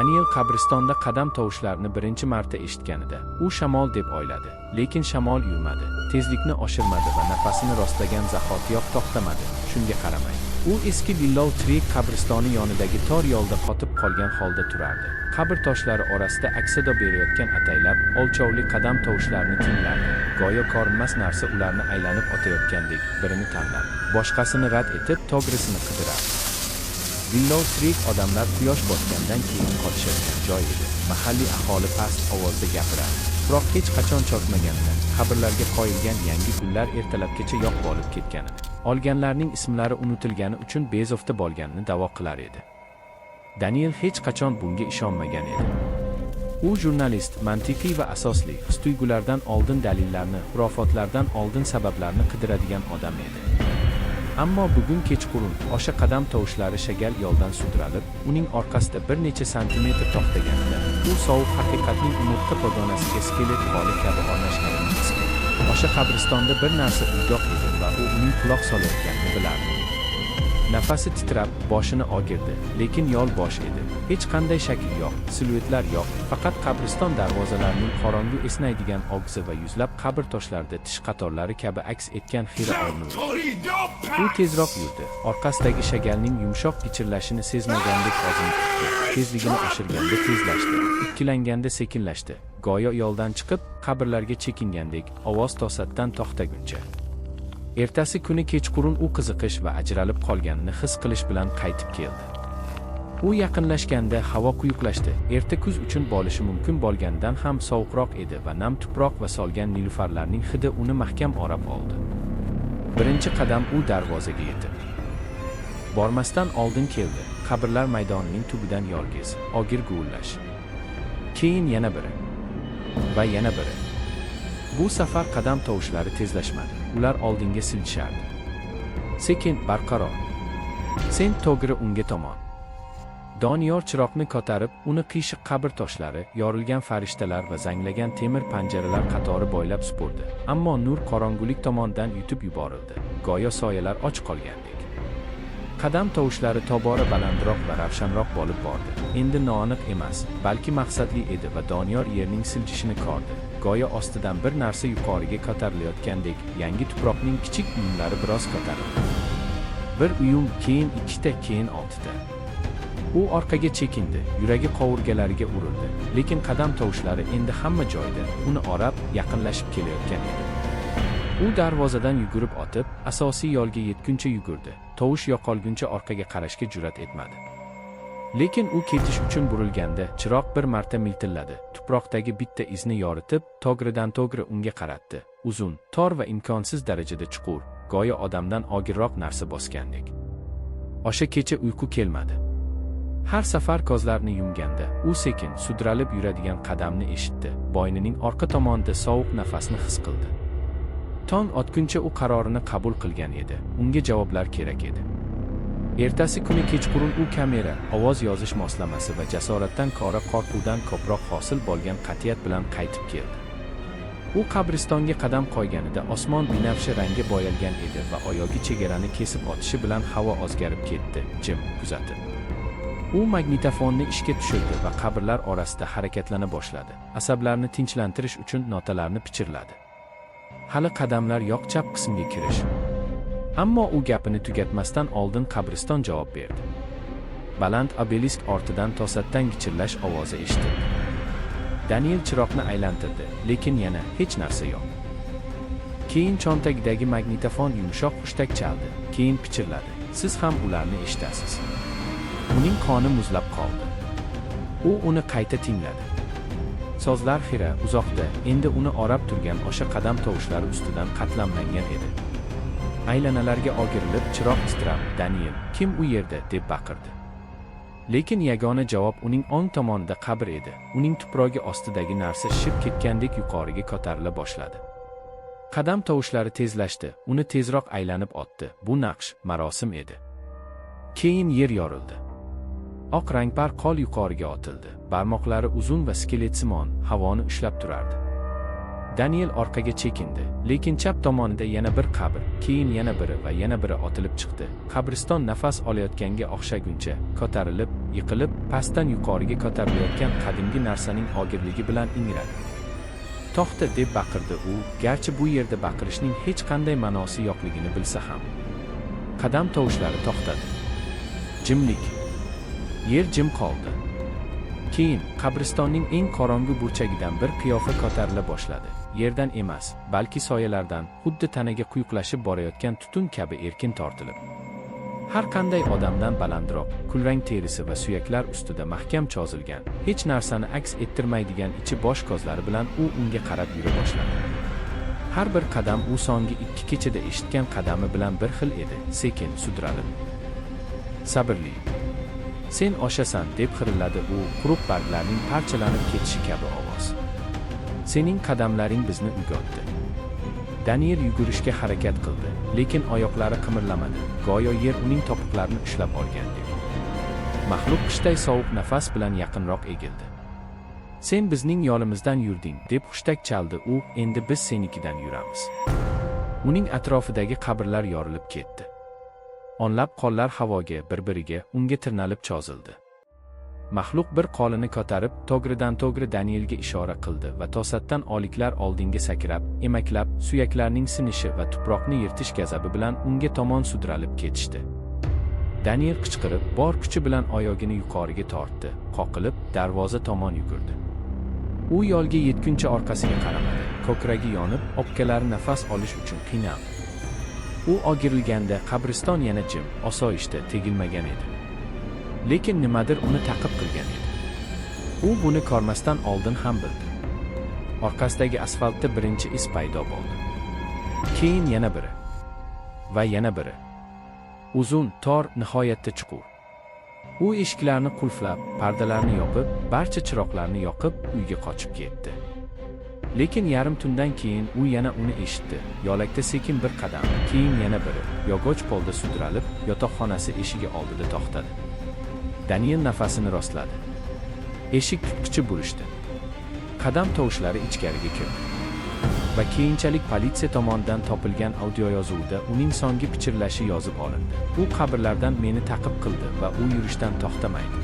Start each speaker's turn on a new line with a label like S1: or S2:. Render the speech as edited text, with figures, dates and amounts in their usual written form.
S1: Daniel qabristonda qadam tovushlarini birinchi marta eshitganida, u shamol deb o'yladi. Lekin shamol yurmadi, tezlikni oshirmadi va nafasini rostlagan zahotiyoq to'xtamadi. Shunga qaramay, u eski Willow Tree qabristoni yonidagi tor yo'lda qotib qolgan holda turardi. Qabr toshlari orasida aksado berayotgan ataylab, o'lchovli qadam tovushlarini tinglardi. Go'yo ko'rinmas narsa ularni aylanib o'tayotgandek, birini tanlab, boshqasini rad etib, to'g'risini qidirardi. Willow Tree odamlar quyosh botgandan keyin qolishadigan joy edi. Mahalliy aholi past ovozda gapirardi. Biroq hech qachon chotmaganidan, qabrlarga qo'yilgan yangi gullar ertalabgacha yo'q bo'lib ketganini, olganlarning ismlari unutilgani uchun bezovta bo'lganini da'vo qilar edi. Daniel hech qachon bunga ishonmagan edi. U jurnalist, mantiqiy va asosli, his-tuyg'ulardan oldin dalillarni, xurofotlardan oldin sabablarni qidiradigan odam edi. Ammo bugun kechqurun o'sha qadam tovushlari shagal yo'ldan sudralib, uning orqasida bir necha santimetr to'xtaganida, u sovuq haqiqatning umurtqa pogonasiga skelet holi kabi o'rnashganini his qildi. O'sha qabristonda bir narsa uydoq edi va u uning quloq solayotganini bilardi. Nafasi titrab, boshini o'girdi, lekin yo'l bosh edi. Hech qanday shakl yo'q, siluetlar yo'q, faqat qabriston darvozalarining qorong'u esnaydigan og'zi va yuzlab qabr toshlarida tish qatorlari kabi aks etgan xira o'rni. U tezroq yurdi, orqasidagi shagalning yumshoq pichirlashini sezmagandek o'zini tutdi. Tezligini oshirganda tezlashdi, ikkilanganda sekinlashdi. Go'yo yo'ldan chiqib, qabrlarga chekingandek, ovoz to'satdan to'xtaguncha. Ertasi kuni kechqurun u qiziqish va ajralib qolganini his qilish bilan qaytib keldi. U yaqinlashganda havo quyuqlashdi. Erta kuz uchun bo'lishi mumkin bo'lgandan ham sovuqroq edi va nam tuproq va solgan nilufarlarning hidi uni mahkam o'rab oldi. Birinchi qadam u darvozaga yetib bormasdan oldin keldi. Qabrlar maydonining tubidan yorgiz, og'ir guvillash. Keyin yana biri va yana biri. Bu safar qadam tovushlari tezlashmadi. Ular oldinga siljishardi. Sekin, barqaror. Sen to'g'ri unga tomon. Doniyor chiroqni ko'tarib, uni qiyshiq qabr toshlari, yorilgan farishtalar va zanglagan temir panjaralar qatori bo'ylab supurdi. Ammo nur qorong'ulik tomondan yutib yuborildi. Go'yo soyalar och qolgandek. Qadam tovushlari tobora balandroq va ravshanroq bo'lib bordi. Endi noaniq emas, balki maqsadli edi va Doniyor yerning siljishini ko'rdi. Go'yo ostidan bir narsa yuqoriga ko'tarilayotgandek, yangi tuproqning kichik uyumlari biroz ko'tarildi. Bir uyum, keyin ikkita, keyin oltita. U orqaga chekindi, yuragi qovurgalariga urildi, lekin qadam tovushlari endi hamma joyda, uni o'rab, yaqinlashib kelayotgan edi. U darvozadan yugurib o'tib, asosiy yo'lga yetguncha yugurdi. Tovush yo'qolguncha orqaga qarashga jur'at etmadi. Lekin u ketish uchun burilganda, chiroq bir marta miltilladi. Tuproqdagi bitta izni yoritib, to'g'ridan to'g'ri unga qaratdi. Uzun, tor va imkonsiz darajada chuqur, go'yo odamdan og'irroq narsa bosgandek. O'sha kecha uyqu kelmadi. Har safar ko'zlarini yumganda, u sekin, sudralib yuradigan qadamni eshitdi. Bo'ynining orqa tomonida sovuq nafasni his qildi. Tong otguncha u qarorini qabul qilgan edi. Unga javoblar kerak edi. Ertasi kuni kechqurun u kamera, ovoz yozish moslamasi va jasoratdan ko'ra qo'rquvdan ko'proq hosil bo'lgan qat'iyat bilan qaytib keldi. U qabristonga qadam qo'yganida osmon binafsha rangga bo'yalgan edi va oyog'i chegarani kesib o'tishi bilan havo o'zgarib ketdi, jim, kuzatib. U magnitofonni ishga tushirdi va qabrlar orasida harakatlana boshladi. Asablarni tinchlantirish uchun notalarni pichirladi. Hali qadamlar yo'q, chap qismga kirish. Ammo u gapini tugatmasdan oldin qabriston javob berdi. Baland obelisk ortidan to'satdan gichirlash ovozi eshitildi. Daniel chiroqni aylantirdi, lekin yana hech narsa yo'q. Keyin cho'ntagidagi magnitofon yumshoq hushtak chaldi, keyin pichirladi. Siz ham ularni eshitasiz. Uning qoni muzlab qoldi. U uni qayta tingladi. Sozlar xira, uzoqda, endi uni o'rab turgan o'sha qadam tovushlari ustidan qatlamlangan edi. Aylanalarga o'girilib, chiroq titrab, "Daniel, kim u yerda?" deb baqirdi. Lekin yagona javob uning o'ng tomonida qabr edi. Uning tuprog'i ostidagi narsa shishib ketgandek yuqoriga ko'tarila boshladi. Qadam tovushlari tezlashdi, uni tezroq aylanib o'tdi. Bu naqsh, marosim edi. Keyin yer yorildi. Oq rangpar qol yuqoriga otildi. Barmoqlari uzun va skeletsimon, havoni ushlab turardi. Daniel orqaga chekindi, lekin chap tomonida yana bir qabr, keyin yana biri va yana biri otilib chiqdi. Qabriston nafas olayotganga o'xshaguncha ko'tarilib, yiqilib, pastdan yuqoriga ko'tarilayotgan qadimgi narsaning og'irligi bilan ingradi. "To'xta!" deb baqirdi u, garchi bu yerda baqirishning hech qanday ma'nosi yo'qligini bilsa ham. Qadam tovushlari to'xtadi. Jimlik. Yer jim qoldi. Keyin qabristonning eng qorong'u burchagidan bir qiyofa ko'tarila boshladi. Yerdan emas, balki soyalardan, xuddi tanaga quyuqlashib borayotgan tutun kabi erkin tortilib. Har qanday odamdan balandroq, kulrang terisi va suyaklar ustida mahkam chozilgan, hech narsani aks ettirmaydigan ichi bosh ko'zlari bilan u unga qarab yura boshladi. Har bir qadam u so'nggi 2 kechada eshitgan qadami bilan bir xil edi, sekin, sudralib. "Sabrli. Sen oshasan", deb xirilladi u, quruq barglarning parchalanib ketishi kabi ovoz. "Sening qadamlaring bizni uyg'otdi." Daniel yugurishga harakat qildi, lekin oyoqlari qimirlamadi, go'yo yer uning topuqlarini ushlab olgandek. Maxluq qishday sovuq nafas bilan yaqinroq egildi. "Sen bizning yo'limizdan yurding", deb hushtak chaldi u, "endi biz senikidan yuramiz." Uning atrofidagi qabrlar yorilib ketdi. O'nlab qonlar havoga, bir-biriga, unga tirnalib cho'zildi. Maxluq bir qo'lini ko'tarib, to'g'ridan-to'g'ri Danielga ishora qildi va to'satdan oliklar oldinga sakrab, emaklab, suyaklarning sinishi va tuproqni yirtish gazabi bilan unga tomon sudralib ketishdi. Daniel qichqirib, bor kuchi bilan oyog'ini yuqoriga tortdi, qoqilib, darvoza tomon yugurdi. U yo'lga yetguncha orqasiga qaramadi, ko'kragi yonib, o'pkalari nafas olish uchun qiynaldi. U o'girilganda qabriston yana jim, osoyishta, tegilmagan edi. Lekin nimadir uni ta'qib qilgan edi. U buni ko'rmasdan oldin ham bildi. Orqasidagi asfaltda birinchi iz paydo bo'ldi. Keyin yana biri. Va yana biri. Uzun, tor, nihoyatda chuqur. U eshiklarni qulflab, pardalarni yopib, barcha chiroqlarni yoqib, uyga qochib ketdi. Lekin yarim tundan keyin u yana uni eshitdi. Yo'lakda sekin bir qadam, keyin yana biri, yog'och polda sudralib, yotoqxonasi eshigi oldida to'xtadi. Daniel nafasini rostladi. Eshik tutqichi burishdi. Qadam tovushlari ichkariga kirdi. Va keyinchalik politsiya tomonidan topilgan audioyozuvda uning so'nggi pichirlashi yozib olindi. U qabrlardan "Meni ta'qib qildi va u yurishdan to'xtamaydi.